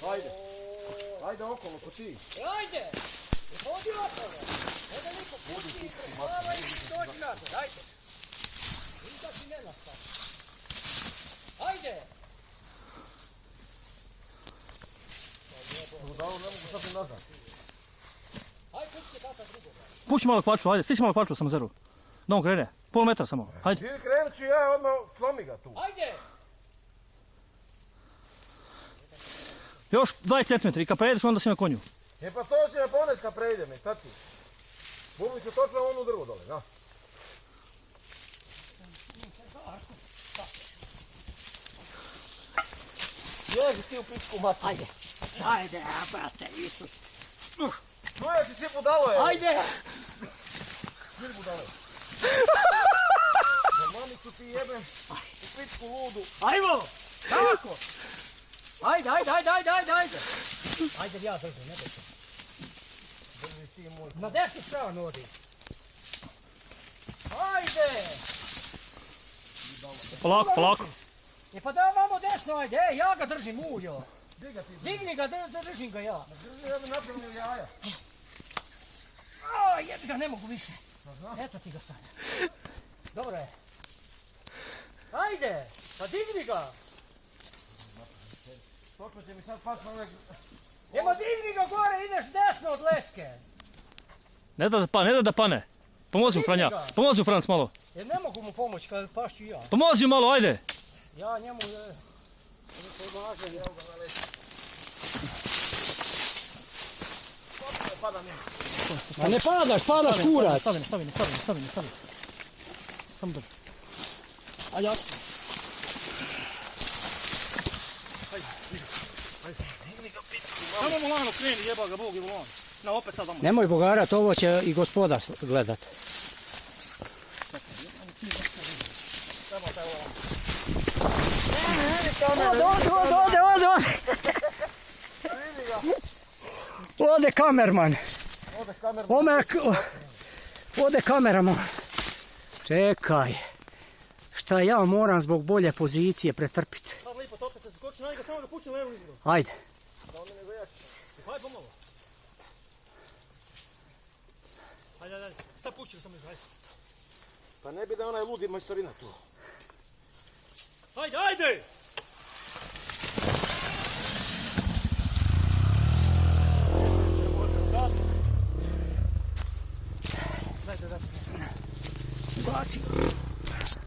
Ajde. Ajde okolo, ko ti. Ajde! Hodi okolo! Neda niko pusti i preslava i dođi nazad, ajde! Nikak si ne nastav. Ajde! Da, ne mogu sad i nazad. Ajde, kući će tata drugo. Puši malo kvaču, ajde, stići malo kvaču, samo zeru. Da on krene, pol metra samo, ajde. Ti krenut ću ja, odmah slomi ga tu. Ajde! Još 20 cm i kad prejedeš onda si na konju. E pa to će me ponest kad prejdem, šta ti? Bubli se točno onu drvo dole, da. Ježi ti u pičku matu. Ajde! Ajde, brate, Isus! Čuje ti svi budalo je. Ajde! Svi budalo je. Za mamicu ti jebem u pičku ludu. Ajmo! Tako! Ajde, ajde, ajde, ajde, ajde, ajde! Ajde, ja držim, ne držim. Drži ti moj. Na desnu stranu odi. Ajde! Polako, polako. E pa da vamo desno, ajde, ej, ja ga držim, uljo. Digni ga, držim ga ja. Drži, ja bi napravio jaja. A, jebi ga, ne mogu više. Eto ti ga sad. Dobro je. Ajde, pa digni ga. Točno će mi sad pas na ove... Ema digni ga gore, ideš desno od leske. Ne da da pane. Pomozi mu Franja, pomozi mu Franc malo. Jer ne mogu mu pomoći kad pašću ja. Pomozi mu malo, ajde. Ja njemu pomažem. Ma ne padaš, padaš kurac. Stavi. Samo drži. A ja ću. Samo mu lano kreni, jeba ga Bog i volan. Na opet sad vamo. Nemoj bogarat, ovo će i gospodar gledat. Ode. Ode kamerman. Ode kameraman. Čekaj. Šta ja moram zbog bolje pozicije pretrpiti. Sad lipo, to opet se skoči, najde ga samo da pući na levu izgled. Ajde. Hajde pomalo. Ajde. Sad pući ga samo izgled, ajde. Pa ne bi da onaj ludi majstorina tu. Ajde! Gasi.